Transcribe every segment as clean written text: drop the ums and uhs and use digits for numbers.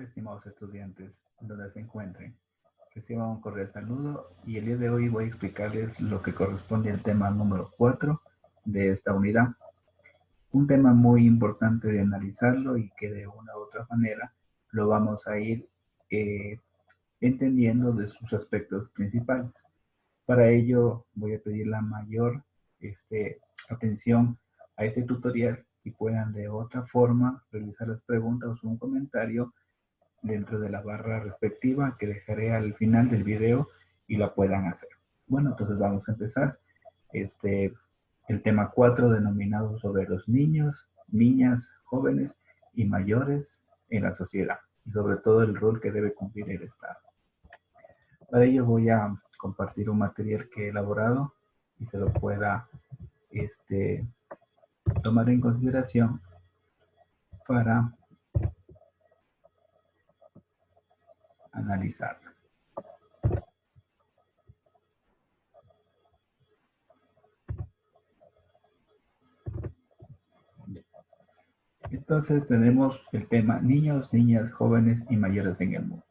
Estimados estudiantes, donde se encuentren. Reciban un cordial saludo y el día de hoy voy a explicarles lo que corresponde al tema número 4 de esta unidad. Un tema muy importante de analizarlo y que de una u otra manera lo vamos a ir entendiendo de sus aspectos principales. Para ello voy a pedir la mayor atención a este tutorial y puedan de otra forma realizar las preguntas o un comentario dentro de la barra respectiva que dejaré al final del video y la puedan hacer. Bueno, entonces vamos a empezar. El tema 4 denominado sobre los niños, niñas, jóvenes y mayores en la sociedad y sobre todo el rol que debe cumplir el Estado. Para ello voy a compartir un material que he elaborado y se lo pueda tomar en consideración para analizarlo. Entonces tenemos el tema niños, niñas, jóvenes y mayores en el mundo.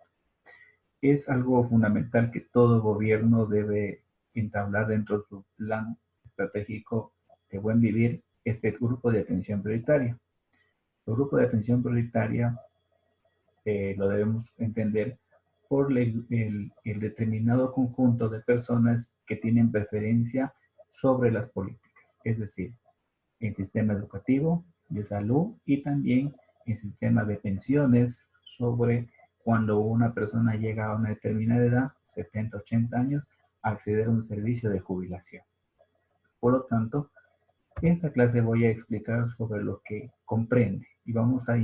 Es algo fundamental que todo gobierno debe entablar dentro de su plan estratégico de buen vivir este grupo de atención prioritaria. El grupo de atención prioritaria lo debemos entender por el determinado conjunto de personas que tienen preferencia sobre las políticas, es decir, el sistema educativo, de salud y también el sistema de pensiones sobre cuando una persona llega a una determinada edad, 70, 80 años, a acceder a un servicio de jubilación. Por lo tanto, en esta clase voy a explicar sobre lo que comprende y vamos a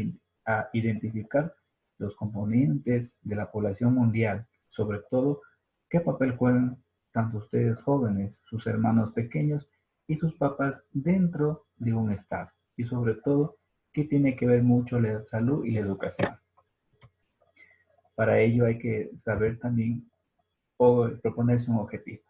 identificar los componentes de la población mundial, sobre todo qué papel juegan tanto ustedes jóvenes, sus hermanos pequeños y sus papás dentro de un Estado. Y sobre todo, qué tiene que ver mucho la salud y la educación. Para ello hay que saber también o proponerse un objetivo.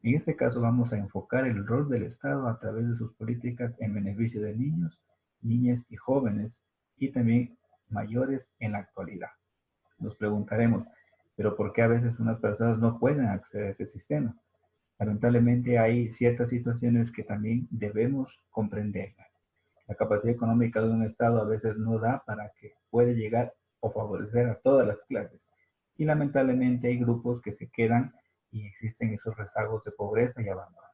En este caso vamos a enfocar el rol del Estado a través de sus políticas en beneficio de niños, niñas y jóvenes y también mayores en la actualidad. Nos preguntaremos, ¿pero por qué a veces unas personas no pueden acceder a ese sistema? Lamentablemente hay ciertas situaciones que también debemos comprenderlas. La capacidad económica de un Estado a veces no da para que pueda llegar o favorecer a todas las clases. Y lamentablemente hay grupos que se quedan y existen esos rezagos de pobreza y abandono.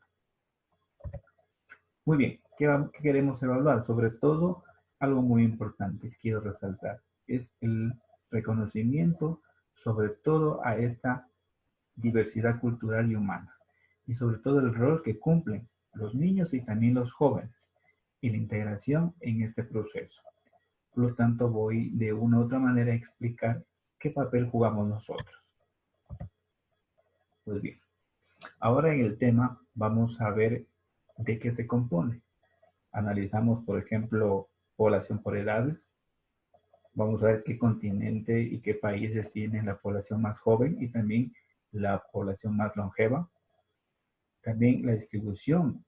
Muy bien, ¿qué queremos evaluar? Sobre todo, algo muy importante que quiero resaltar es el reconocimiento sobre todo a esta diversidad cultural y humana y sobre todo el rol que cumplen los niños y también los jóvenes y la integración en este proceso. Por lo tanto, voy de una u otra manera a explicar qué papel jugamos nosotros. Pues bien, ahora en el tema vamos a ver de qué se compone. Analizamos, por ejemplo, población por edades. Vamos a ver qué continente y qué países tienen la población más joven y también la población más longeva. También la distribución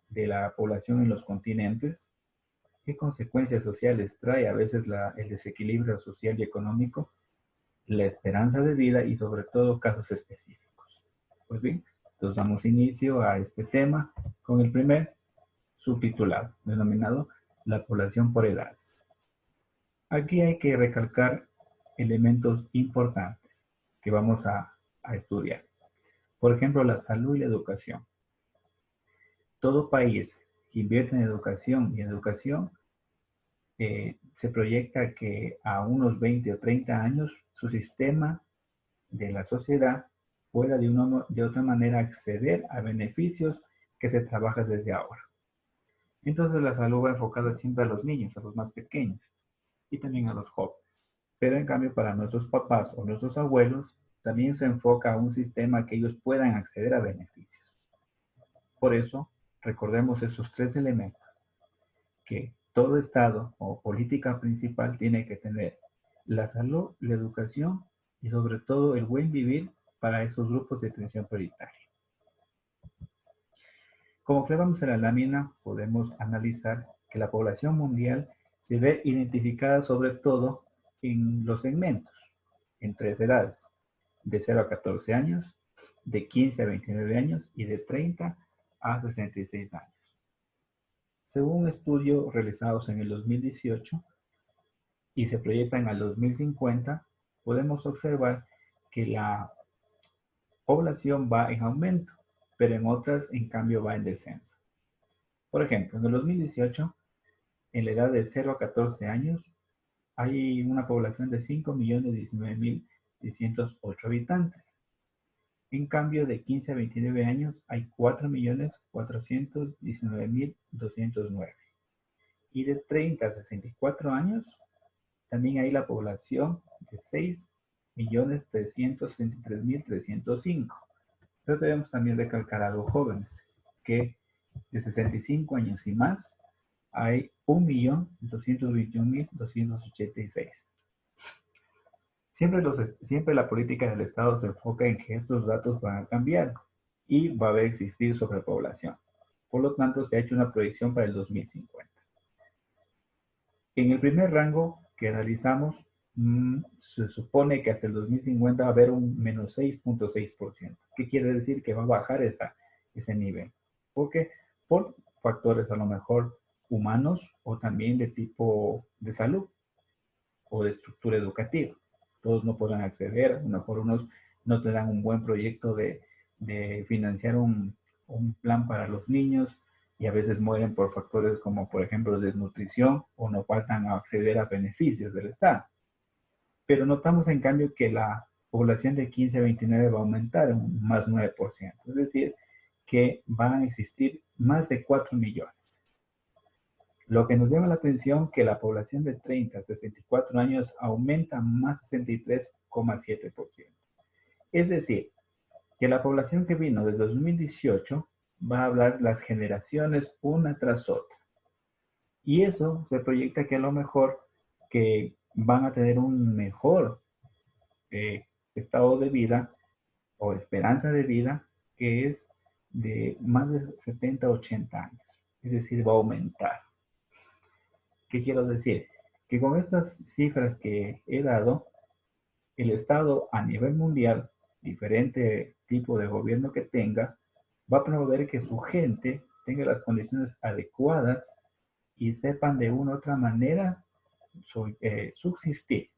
de la población en los continentes. ¿Qué consecuencias sociales trae a veces el desequilibrio social y económico? La esperanza de vida y sobre todo casos específicos. Pues bien, entonces damos inicio a este tema con el primer subtitulado, denominado la población por edades. Aquí hay que recalcar elementos importantes que vamos a estudiar. Por ejemplo, la salud y la educación. Todo país que invierte en educación y educación se proyecta que a unos 20 o 30 años su sistema de la sociedad pueda de otra manera acceder a beneficios que se trabajan desde ahora. Entonces la salud va enfocada siempre a los niños, a los más pequeños y también a los jóvenes. Pero en cambio para nuestros papás o nuestros abuelos también se enfoca a un sistema que ellos puedan acceder a beneficios. Por eso recordemos esos tres elementos que todo Estado o política principal tiene que tener: la salud, la educación y sobre todo el buen vivir para esos grupos de atención prioritaria. Como observamos en la lámina, podemos analizar que la población mundial se ve identificada sobre todo en los segmentos, en tres edades, de 0 a 14 años, de 15 a 29 años y de 30 a 66 años. Según un estudio realizado en el 2018 y se proyectan al 2050, podemos observar que la población va en aumento, pero en otras, en cambio, va en descenso. Por ejemplo, en el 2018, en la edad de 0 a 14 años, hay una población de 5.019.608 habitantes. En cambio, de 15 a 29 años hay 4.419.209. Y de 30 a 64 años, también hay la población de 6.363.305. Pero debemos también recalcar a los jóvenes, que de 65 años y más hay 1.221.286. Siempre la política del Estado se enfoca en que estos datos van a cambiar y va a existir sobrepoblación. Por lo tanto, se ha hecho una proyección para el 2050. En el primer rango que analizamos, se supone que hasta el 2050 va a haber un menos 6.6%. ¿Qué quiere decir? Que va a bajar ese nivel. ¿Por qué? Por factores a lo mejor humanos o también de tipo de salud o de estructura educativa. Todos no podrán acceder, a lo mejor unos no tendrán un buen proyecto de financiar un plan para los niños y a veces mueren por factores como, por ejemplo, desnutrición o no faltan a acceder a beneficios del Estado. Pero notamos en cambio que la población de 15 a 29 va a aumentar un más 9%, es decir, que van a existir más de 4 millones. Lo que nos llama la atención es que la población de 30 a 64 años aumenta más 63,7%. Es decir, que la población que vino desde 2018 va a hablar las generaciones una tras otra. Y eso se proyecta que a lo mejor que van a tener un mejor estado de vida o esperanza de vida que es de más de 70 a 80 años. Es decir, va a aumentar. ¿Qué quiero decir? Que con estas cifras que he dado, el Estado a nivel mundial, diferente tipo de gobierno que tenga, va a promover que su gente tenga las condiciones adecuadas y sepan de una u otra manera subsistir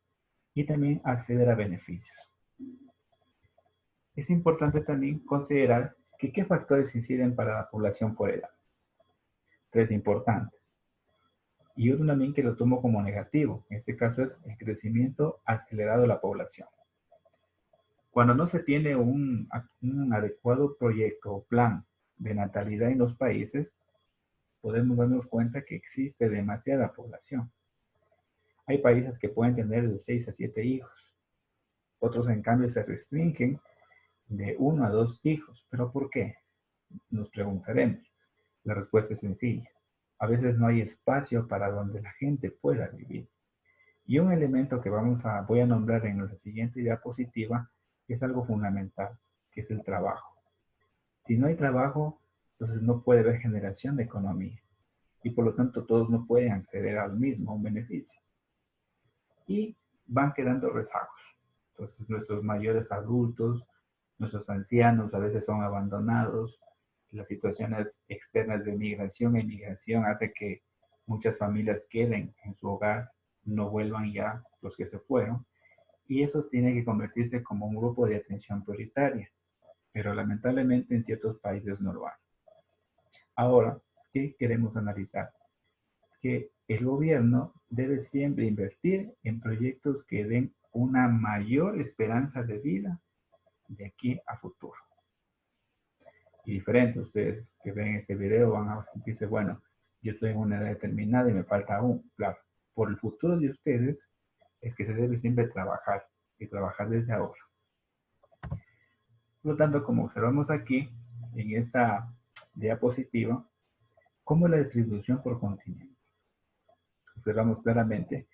y también acceder a beneficios. Es importante también considerar que qué factores inciden para la población por edad. Tres importantes. Y otro también que lo tomo como negativo, en este caso es el crecimiento acelerado de la población. Cuando no se tiene un adecuado proyecto o plan de natalidad en los países, podemos darnos cuenta que existe demasiada población. Hay países que pueden tener de 6 a 7 hijos. Otros, en cambio, se restringen de 1 a 2 hijos. ¿Pero por qué? Nos preguntaremos. La respuesta es sencilla. A veces no hay espacio para donde la gente pueda vivir. Y un elemento que voy a nombrar en la siguiente diapositiva es algo fundamental, que es el trabajo. Si no hay trabajo, entonces no puede haber generación de economía. Y por lo tanto todos no pueden acceder al mismo, a un beneficio. Y van quedando rezagos. Entonces nuestros mayores adultos, nuestros ancianos a veces son abandonados. Las situaciones externas de migración e inmigración hace que muchas familias queden en su hogar, no vuelvan ya los que se fueron. Y eso tiene que convertirse como un grupo de atención prioritaria. Pero lamentablemente en ciertos países no lo hay. Ahora, ¿qué queremos analizar? Que el gobierno debe siempre invertir en proyectos que den una mayor esperanza de vida de aquí a futuro. Y diferente, ustedes que ven este video van a sentirse, bueno, yo estoy en una edad determinada y me falta aún. Claro, por el futuro de ustedes es que se debe siempre trabajar y trabajar desde ahora. Por lo tanto, como observamos aquí en esta diapositiva, ¿cómo es la distribución por continentes? Observamos claramente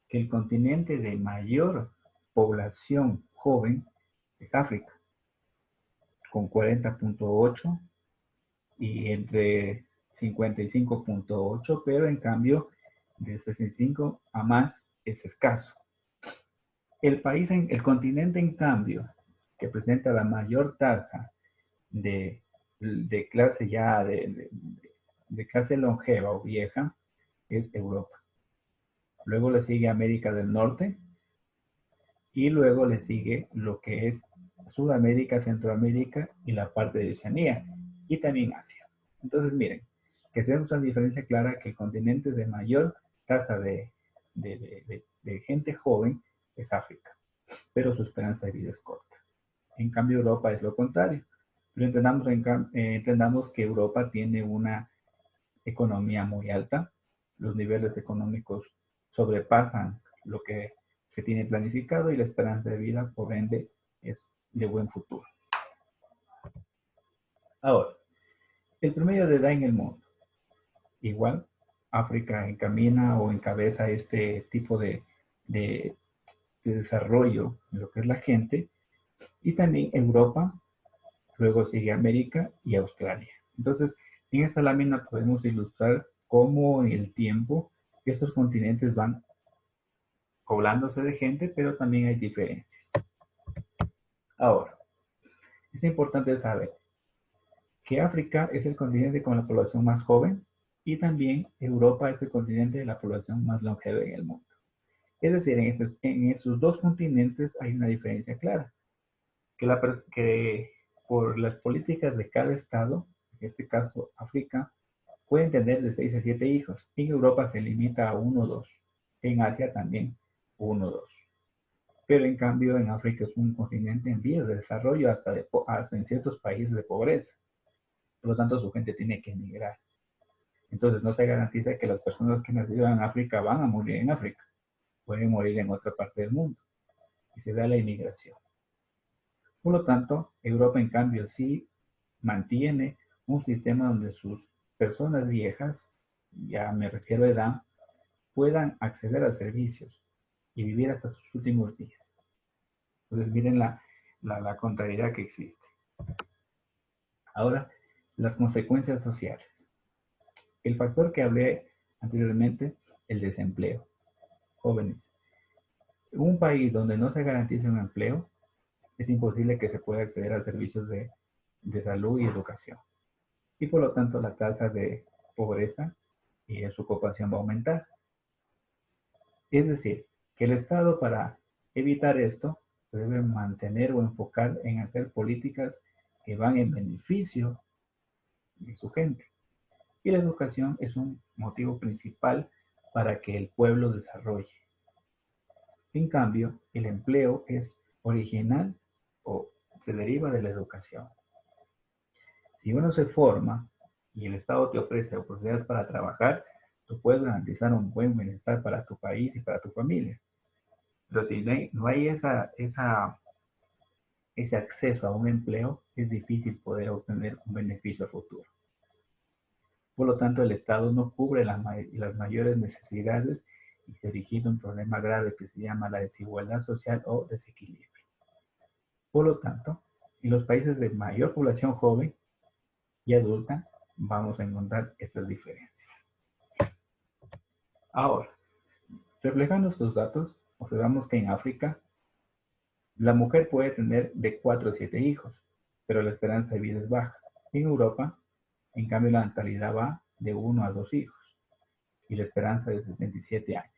que el continente de mayor población joven es África, con 40.8 y entre 55.8, pero en cambio de 65 a más es escaso. El continente, en cambio, que presenta la mayor tasa de clase ya, de clase longeva o vieja, es Europa. Luego le sigue América del Norte y luego le sigue lo que es Sudamérica, Centroamérica y la parte de Oceanía y también Asia. Entonces, miren, que tenemos una diferencia clara que el continente de mayor tasa de gente joven es África, pero su esperanza de vida es corta. En cambio, Europa es lo contrario. Pero entendamos que Europa tiene una economía muy alta, los niveles económicos sobrepasan lo que se tiene planificado y la esperanza de vida, por ende, es de buen futuro. Ahora, el promedio de edad en el mundo. Igual, África encamina o encabeza este tipo de desarrollo en lo que es la gente, y también Europa, luego sigue América y Australia. Entonces, en esta lámina podemos ilustrar cómo en el tiempo estos continentes van poblándose de gente, pero también hay diferencias. Ahora, es importante saber que África es el continente con la población más joven y también Europa es el continente de la población más longeva en el mundo. Es decir, en estos dos continentes hay una diferencia clara, que por las políticas de cada estado, en este caso África, pueden tener de 6 a 7 hijos. En Europa se limita a 1 o 2. En Asia también 1 o 2. Pero en cambio en África es un continente en vías de desarrollo hasta en ciertos países de pobreza. Por lo tanto, su gente tiene que emigrar. Entonces no se garantiza que las personas que nacieron en África van a morir en África. Pueden morir en otra parte del mundo. Y se da la inmigración. Por lo tanto, Europa en cambio sí mantiene un sistema donde sus personas viejas, ya me refiero a edad, puedan acceder a servicios y vivir hasta sus últimos días. Entonces miren la contrariedad que existe. Ahora, las consecuencias sociales. El factor que hablé anteriormente, el desempleo. Jóvenes. En un país donde no se garantice un empleo, es imposible que se pueda acceder a servicios de salud y educación. Y por lo tanto la tasa de pobreza y su ocupación va a aumentar. Es decir, que el Estado para evitar esto se debe mantener o enfocar en hacer políticas que van en beneficio de su gente. Y la educación es un motivo principal para que el pueblo desarrolle. En cambio, el empleo es original o se deriva de la educación. Si uno se forma y el Estado te ofrece oportunidades para trabajar, tú puedes garantizar un buen bienestar para tu país y para tu familia. Pero si no hay ese acceso a un empleo, es difícil poder obtener un beneficio futuro. Por lo tanto, el Estado no cubre las mayores necesidades y se origina un problema grave que se llama la desigualdad social o desequilibrio. Por lo tanto, en los países de mayor población joven y adulta, vamos a encontrar estas diferencias. Ahora, reflejando estos datos, observamos que en África la mujer puede tener de 4 a 7 hijos, pero la esperanza de vida es baja. En Europa, en cambio, la natalidad va de 1 a 2 hijos y la esperanza de 77 años.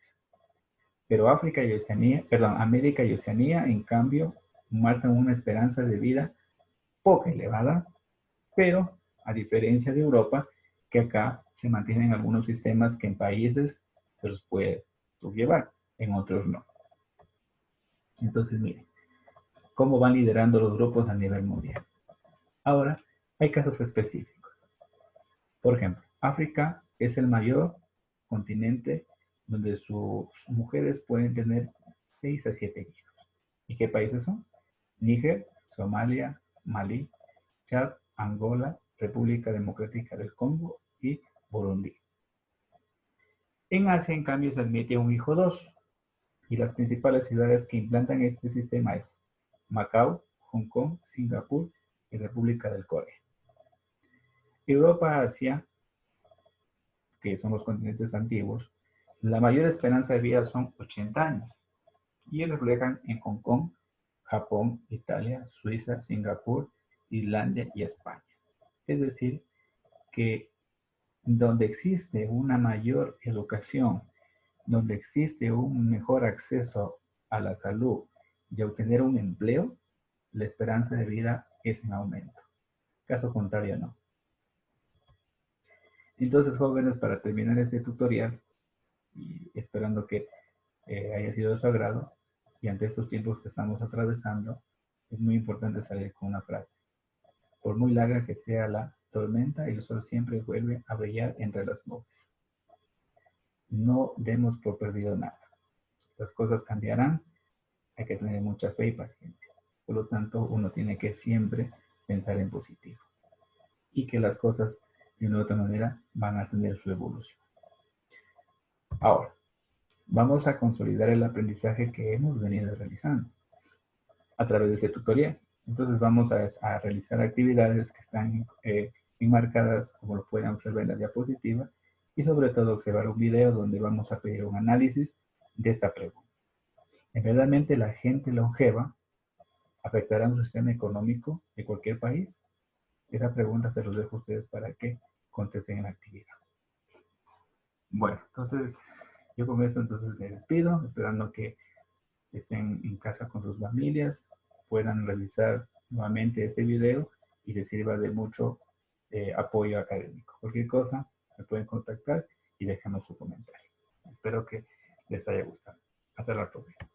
Pero América y Oceanía, en cambio, marcan una esperanza de vida poco elevada, pero a diferencia de Europa, que acá se mantienen algunos sistemas que en países se los puede llevar, en otros no. Entonces, miren, cómo van liderando los grupos a nivel mundial. Ahora, hay casos específicos. Por ejemplo, África es el mayor continente donde sus mujeres pueden tener 6 a 7 hijos. ¿Y qué países son? Níger, Somalia, Malí, Chad, Angola, República Democrática del Congo y Burundi. En Asia, en cambio, se admite un hijo 2. Y las principales ciudades que implantan este sistema es Macao, Hong Kong, Singapur y República del Corea. Europa, Asia, que son los continentes antiguos, la mayor esperanza de vida son 80 años. y reflejan en Hong Kong, Japón, Italia, Suiza, Singapur, Islandia y España. Es decir, que donde existe una mayor educación, donde existe un mejor acceso a la salud y a obtener un empleo, la esperanza de vida es en aumento. Caso contrario, no. Entonces, jóvenes, para terminar este tutorial, y esperando que haya sido de su agrado, y ante estos tiempos que estamos atravesando, es muy importante salir con una frase. Por muy larga que sea la tormenta, el sol siempre vuelve a brillar entre las nubes. No demos por perdido nada. Las cosas cambiarán, hay que tener mucha fe y paciencia. Por lo tanto, uno tiene que siempre pensar en positivo y que las cosas de una u otra manera van a tener su evolución. Ahora, vamos a consolidar el aprendizaje que hemos venido realizando a través de este tutorial. Entonces vamos a realizar actividades que están enmarcadas, como lo pueden observar en la diapositiva, y sobre todo observar un video donde vamos a pedir un análisis de esta pregunta. ¿Verdaderamente la gente longeva afectará un sistema económico de cualquier país? Esa pregunta se los dejo a ustedes para que contesten en la actividad. Bueno, entonces yo con esto entonces me despido, esperando que estén en casa con sus familias, puedan revisar nuevamente este video y les sirva de mucho apoyo académico. Cualquier cosa me pueden contactar y déjenme su comentario. Espero que les haya gustado. Hasta la próxima.